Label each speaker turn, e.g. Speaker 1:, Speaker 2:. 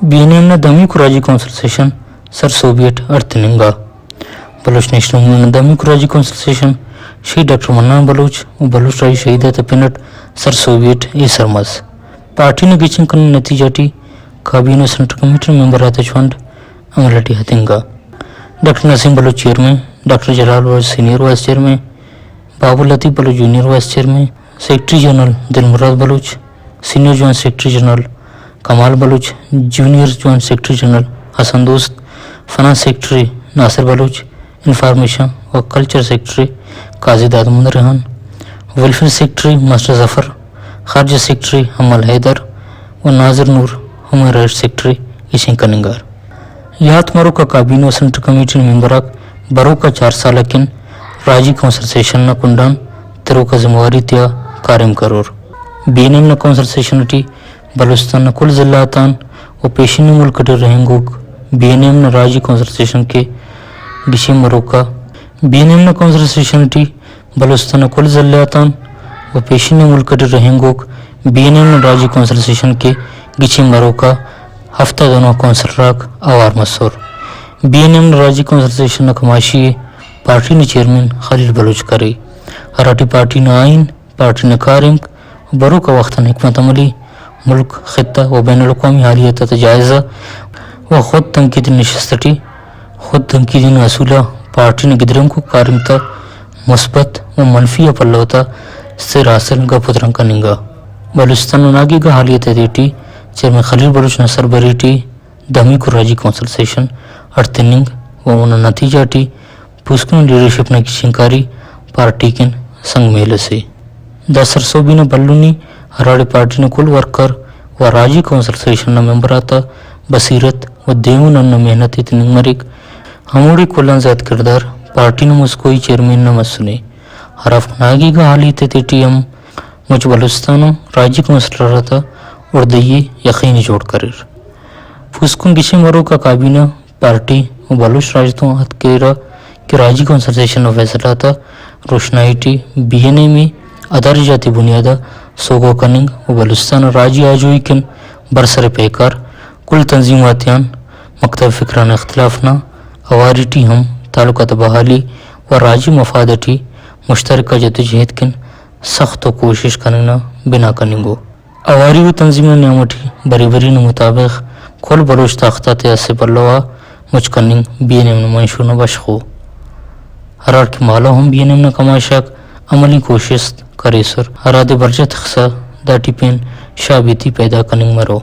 Speaker 1: BNM दमी कुराजी council session सर सोवियत अर्तनिंगा बलूच नेशनल मूवमेंट दमी कुराजी काउंसिल सेशन शहीद डॉक्टर मन्ना बलूच और बलूच राई शहीद तपिनट सर सोवियत ए सरमस पार्टी ने गिचिंग कन नतीजाटी काबीना सेंट्रल कमेटी मेंबर आतचवंड अमलटी हतिंगा doctor Naseem Baloch chairman doctor Jalal Baloch senior vice chairman Babu Latif Baloch junior vice chairman secretary general Dilmurad Baloch senior joint secretary general Kamal Baloch junior joint secretary general Hasan Dost finance secretary Nasir Baloch information और कल्चर सेक्रेटरी काजी दादमुंद Rehan welfare secretary master Zafar खारजा सेक्रेटरी अमल हैदर और Nazir Noor human rights secretary ईशिंग कनिंगार यात मरो का काबीना सेंट्रल कमेटी मेंबराक बरो का 4 साल किन राजी काउंसिल सेशन न कुंडान तेरो का जिम्मेवारी त्या कारिम करोर BNM न काउंसिल सेशन टी बलूचिस्तान कुल जिलातान और पेशीन मुल्क रहेंगोक BNM न राजी काउंसिल सेशन के गिशी मरोका BNM न काउंसिल सेशन टी बलूचिस्तान कुल जिलातान और पेशीन मुल्क रहेंगोक BNM न राजी काउंसिल सेशन के गिची मरोका हफ्ता दोनों काउंसिल राक आवार मसूर BNM न राजी काउंसिल सेशन न कमाशी पार्टी ने चेयरमैन खालिद बलूच करे हराटी पार्टी न आइन पार्टी न कारिम बरो का वक्त हिकमत अमली मुल्क खत्ता व बैन अवी हालियत जायज़ा व खुद तनकीद नशस्ती खुद तनकीद असूला पार्टी ने गिदरम को कारिमता मुस्बत व मनफी पल्लवता सिर हासिल गा पुतरंग का निंगा बलूचिस्तान नागी का हालियत देटी चेयरमैन खलील बलूच नसर बरीटी दमी कुराजी काउंसिल सेशन अर्तनिंग व उन नतीजा टी पुस्कुन लीडरशिप न की शिंकारी पार्टी के संग मेले से दसर सोबीन बल्लुनी हराड़ी पार्टी ने कुल वर्कर व राजी काउंसिल सेशन न मेंबर आता बसीरत व देवन न मेहनत इतनी मरिक हमोड़ी कुलन ज़ात किरदार पार्टी ने मुस्कोई चेयरमैन न मसुने हरफ नागी का हाली तेटीएम मुझ बलूचिस्तान राजी काउंसिल रहता और दये यकीनी जोड़ करेर फुस्कुन गिशी मरो का काबीना पार्टी व बलूच राजतों हथ केरा कि राजी काउंसिल सेशन न फैसला था रोशनाई टी BNM में अदारी जाती बुनियादा सोगो कनिंग व बलूचिस्तान राजी आजोई किन बरसर पेकार कुल तंजीमातियान मकतब फ़िक्रान इख्तलाफना अवारिटी हम ताल्लुकात बहाली व राजी मफादटी मुश्तरका जदोजहद किन सख्त कोशिश करना बिना कनिंगो अवारी व तंजीम न्यामठी बरी न मुताबिक कुल बलूच ताख्ता से पल्लवा मुझ कनिंग BNM न मंशूर न बशखो हरार के मालो हम BNM न कमाशाक अमली कोशिश करे सर हरादे बरजत खसा दाटी पेन शाबीती पैदा कनिंग मरो